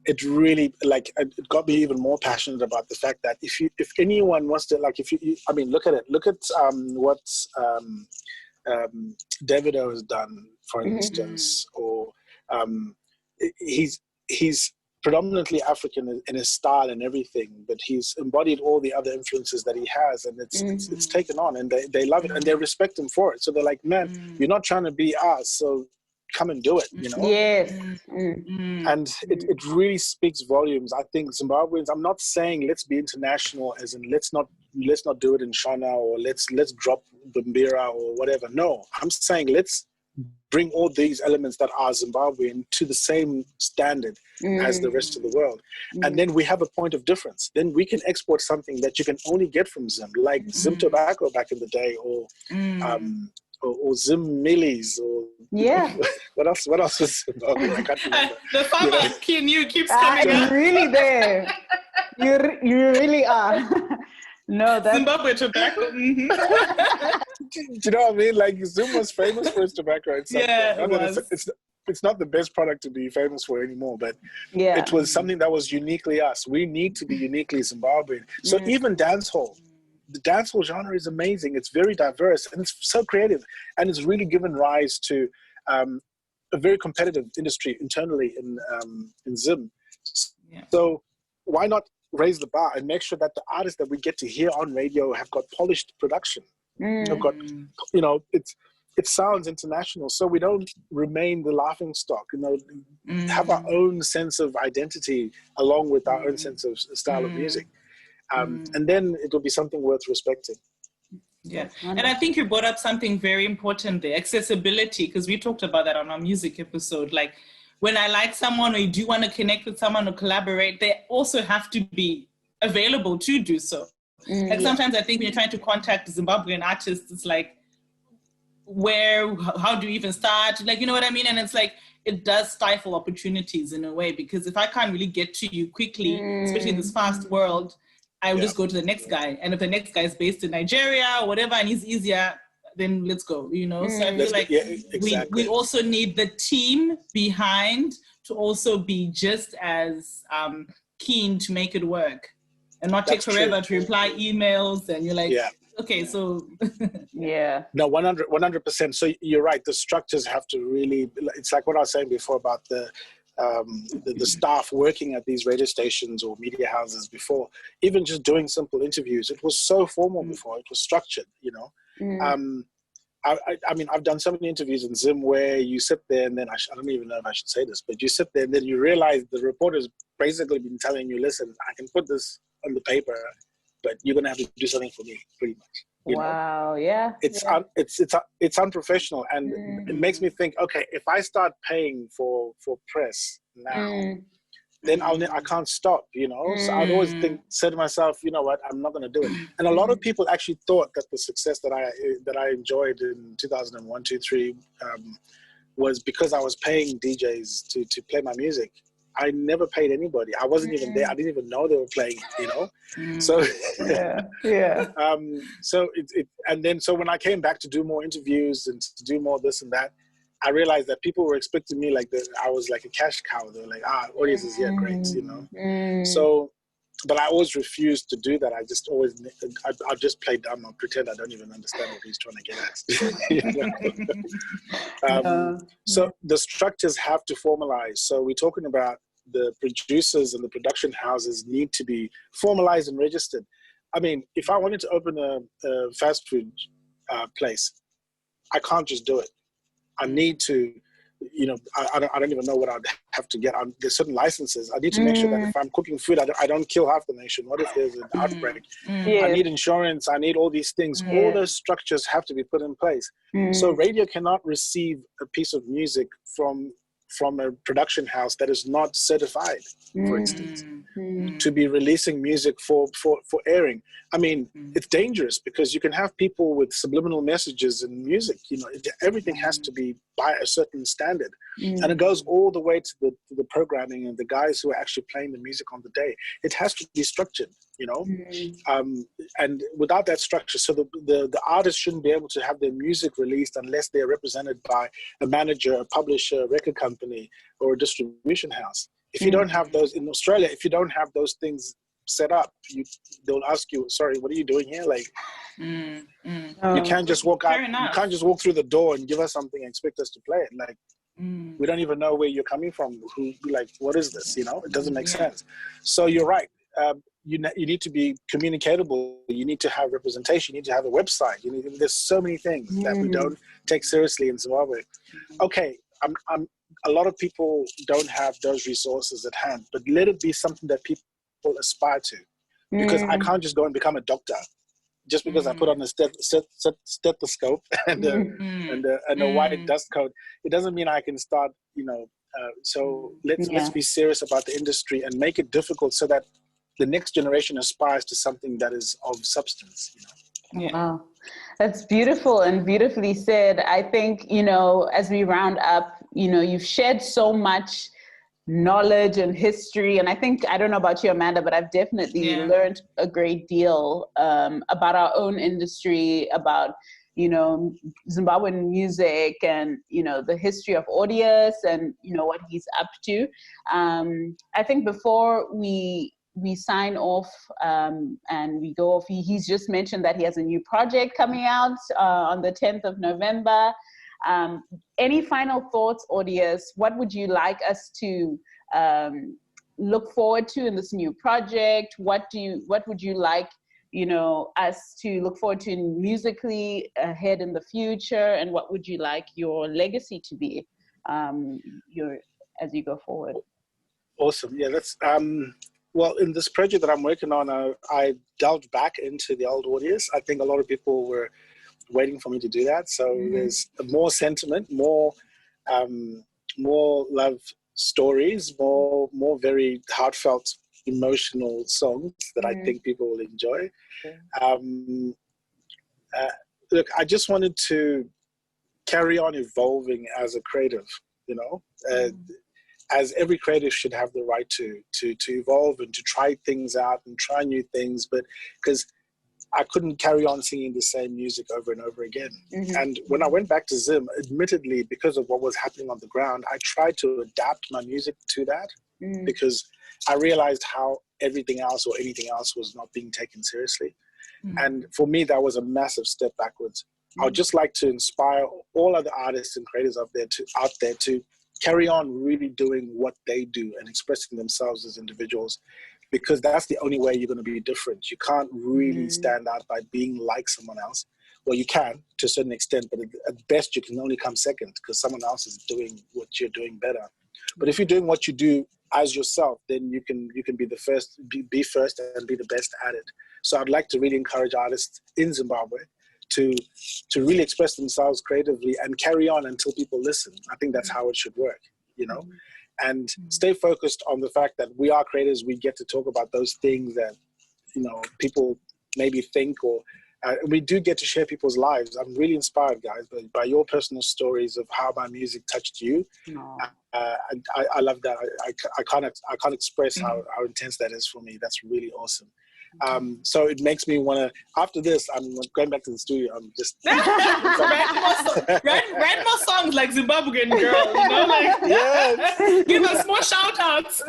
it really, like, it got me even more passionate about the fact that if anyone wants to, like, I mean, look at it. Look at what Davido has done, for instance, or he's predominantly African in his style and everything, but he's embodied all the other influences that he has, and it's taken on, and they love it, and they respect him for it. So they're like, man, you're not trying to be us, so come and do it, you know? Yes. And it really speaks volumes. I think Zimbabweans, I'm not saying let's be international as in let's not do it in Shona, or let's drop Bumbira or whatever. No, I'm saying let's bring all these elements that are Zimbabwean to the same standard as the rest of the world. And then we have a point of difference. Then we can export something that you can only get from Zim, like Zim tobacco back in the day, or Zim millies, or what else was Zimbabwe? I can't remember. The farmer keeps coming up. You're really there. You really are. No, that's Zimbabwe tobacco. Do you know what I mean? Like, Zim was famous for his tobacco. It's not the best product to be famous for anymore, but it was something that was uniquely us. We need to be uniquely Zimbabwean. So even dancehall, the dancehall genre is amazing. It's very diverse and it's so creative, and it's really given rise to a very competitive industry internally in Zim. So why not raise the bar and make sure that the artists that we get to hear on radio have got polished production, have got, you know, it sounds international, so we don't remain the laughing stock, you know, have our own sense of identity along with our own sense of style of music. And then it will be something worth respecting. Yeah, and I think you brought up something very important there, accessibility, because we talked about that on our music episode. Like, when I like someone, or you do want to connect with someone or collaborate, they also have to be available to do so. Like, sometimes I think when you're trying to contact Zimbabwean artists, it's like, how do you even start? Like, you know what I mean? And it's like, it does stifle opportunities in a way, because if I can't really get to you quickly, especially in this fast world, I will just go to the next guy. And if the next guy is based in Nigeria or whatever and he's easier, then let's go, you know? So I feel like we also need the team behind to also be just as keen to make it work and not take forever to reply emails, and you're like, okay, so. No, 100%. So you're right. The structures have to really, it's like what I was saying before about the staff working at these radio stations or media houses before, even just doing simple interviews. It was so formal before. It was structured, you know. I mean, I've done so many interviews in Zim where you sit there and then, I don't even know if I should say this, but you sit there and then you realize the reporter's basically been telling you, listen, I can put this on the paper, but you're going to have to do something for me, pretty much. You know? It's unprofessional, and it makes me think, okay, if I start paying for press now, then I can't stop, you know. So I'd always say to myself, you know what, I'm not going to do it. And a lot of people actually thought that the success that I enjoyed in 2001, 2, 3 was because I was paying DJs to play my music. I never paid anybody. I wasn't even there. I didn't even know they were playing, you know. So so when I came back to do more interviews and to do more this and that, I realized that people were expecting me like I was like a cash cow. They were like, Audius is here, great, you know. So, but I always refused to do that. I just play dumb and pretend I don't even understand what he's trying to get at. So the structures have to formalize. So we're talking about the producers and the production houses need to be formalized and registered. I mean, if I wanted to open a fast food place, I can't just do it. I need to, you know, I don't even know what I'd have to get. There's certain licenses. I need to make sure that if I'm cooking food, I don't kill half the nation. What if there's an outbreak? I need insurance. I need all these things. All those structures have to be put in place. So radio cannot receive a piece of music from a production house that is not certified, for instance, to be releasing music for airing. I mean, it's dangerous because you can have people with subliminal messages in music. You know, everything has to be by a certain standard. And it goes all the way to the programming and the guys who are actually playing the music on the day. It has to be structured, you know. And without that structure, so the artists shouldn't be able to have their music released unless they're represented by a manager, a publisher, a record company, or a distribution house. If you don't have those in Australia, if you don't have those things set up, they'll ask you, sorry, what are you doing here? Like, you can't just walk out. You can't just walk through the door and give us something and expect us to play it. Like, we don't even know where you're coming from. Like, what is this? You know, it doesn't make sense. So you're right. You need to be communicatable. You need to have representation. You need to have a website. There's so many things that we don't take seriously in Zimbabwe. Okay, a lot of people don't have those resources at hand, but let it be something that people aspire to. Because I can't just go and become a doctor just because I put on a stethoscope and a white dust coat. It doesn't mean I can start, you know. So let's be serious about the industry and make it difficult so that the next generation aspires to something that is of substance, you know. Wow. That's beautiful and beautifully said. I think, you know, as we round up, you know, you've shared so much knowledge and history. And I think, I don't know about you, Amanda, but I've definitely learned a great deal about our own industry, about, you know, Zimbabwean music and, you know, the history of Audius and, you know, what he's up to. I think before we sign off and we go off, he's just mentioned that he has a new project coming out on the 10th of November. Any final thoughts, Audius? What would you like us to look forward to in this new project? What would you like, you know, us to look forward to musically ahead in the future? And what would you like your legacy to be as you go forward? Awesome. Yeah, that's well, in this project that I'm working on, I delved back into the old Audius. I think a lot of people were waiting for me to do that. So there's more sentiment, more love stories, more very heartfelt, emotional songs that I think people will enjoy. Look, I just wanted to carry on evolving as a creative. you know. As every creative should have the right to evolve and to try things out and try new things, but because I couldn't carry on singing the same music over and over again. And when I went back to Zim, admittedly, because of what was happening on the ground, I tried to adapt my music to that because I realized how everything else or anything else was not being taken seriously. And for me, that was a massive step backwards. I would just like to inspire all other artists and creators out there to carry on really doing what they do and expressing themselves as individuals, because that's the only way you're going to be different. You can't really stand out by being like someone else. Well, you can to a certain extent, but at best you can only come second because someone else is doing what you're doing better. But if you're doing what you do as yourself, then you can be the first, be first and be the best at it. So I'd like to really encourage artists in Zimbabwe to really express themselves creatively and carry on until people listen. I think that's how it should work, you know, and stay focused on the fact that we are creators. We get to talk about those things that, you know, people maybe think, or we do get to share people's lives. I'm really inspired, guys, by your personal stories of how my music touched you. I love that. I can't express how intense that is for me. That's really awesome. So it makes me want to, after this, I'm going back to the studio. I'm just write more songs like Zimbabwean girl, you know, like yes. Give us more shout outs.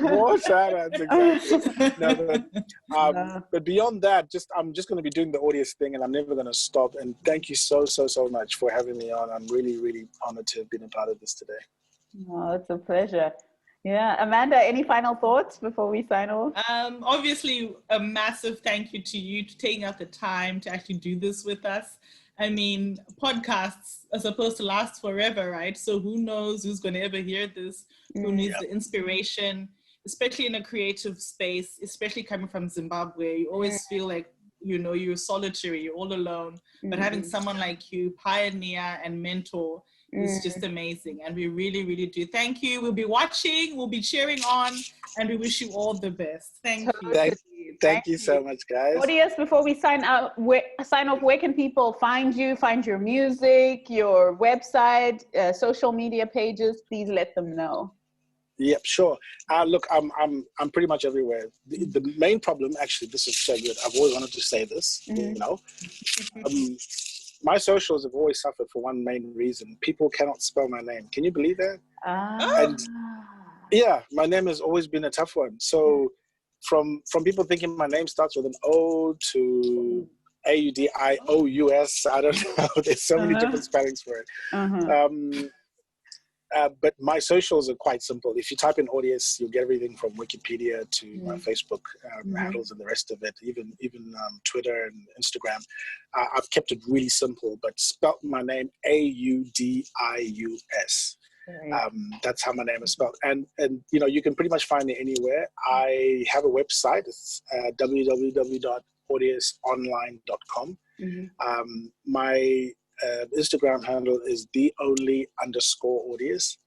More shout outs, exactly. But beyond that, I'm just going to be doing the Audius thing, and I'm never going to stop. And thank you so much for having me on. I'm really, really honored to have been a part of this today. Oh, it's a pleasure. Yeah, Amanda, any final thoughts before we sign off? Obviously, a massive thank you to you for taking out the time to actually do this with us. I mean, podcasts are supposed to last forever, right? So who knows who's going to ever hear this, who needs the inspiration, especially in a creative space, especially coming from Zimbabwe. You always feel like, you know, you're solitary, you're all alone. But having someone like you pioneer and mentor is just amazing, and we really, really do. Thank you. We'll be watching, we'll be cheering on, and we wish you all the best. Thank you. Thank you so much, guys. Audius, before we sign off, where can people find you, find your music, your website, social media pages? Please let them know. Yep, sure. Look, I'm pretty much everywhere. The main problem, actually, this is so good. I've always wanted to say this, you know. My socials have always suffered for one main reason. People cannot spell my name. Can you believe that? And yeah, my name has always been a tough one. So from people thinking my name starts with an O to AUDIOUS, I don't know. There's so many different spellings for it. But my socials are quite simple. If you type in Audius, you'll get everything from Wikipedia to my Facebook handles and the rest of it, even Twitter and Instagram. I've kept it really simple, but spelt my name AUDIUS. That's how my name is spelled. And you know, you can pretty much find me anywhere. I have a website. It's www.audiusonline.com. My Instagram handle is _Audius.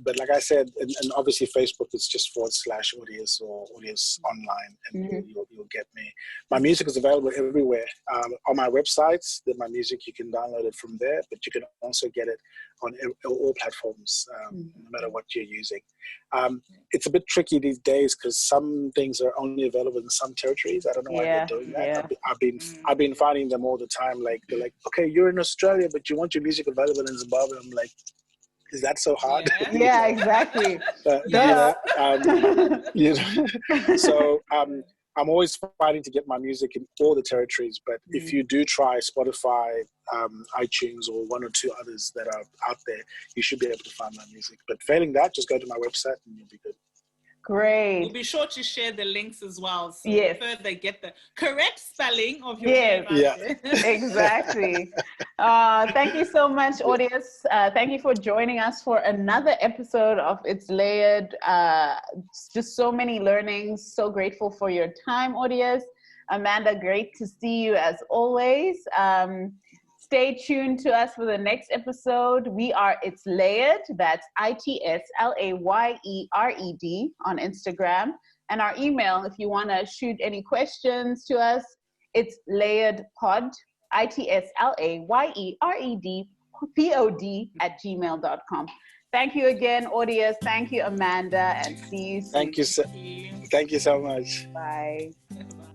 But like I said, and obviously Facebook, it's just /Audius or Audius Online, and you'll get me. My music is available everywhere. On my websites, my music, you can download it from there, but you can also get it on all platforms, no matter what you're using. It's a bit tricky these days because some things are only available in some territories. I don't know why they're doing that. I've been finding them all the time. Like, they're like, okay, you're in Australia, but you want your music available in Zimbabwe. I'm like, is that so hard? Yeah, exactly. So I'm always fighting to get my music in all the territories. But if you do try Spotify, iTunes, or one or two others that are out there, you should be able to find my music. But failing that, just go to my website and you'll be good. Great. We'll be sure to share the links as well, so they get the correct spelling of your name. Exactly. Thank you so much, Audius. Thank you for joining us for another episode of It's Layered. Just so many learnings. So grateful for your time, Audius. Amanda, great to see you as always. Stay tuned to us for the next episode. We are It's Layered. That's ITSLAYERED on Instagram. And our email, if you want to shoot any questions to us, it's layeredpod, ITSLAYERED pod@gmail.com. Thank you again, Audius. Thank you, Amanda, and see you soon. Thank you so much. Bye. Bye.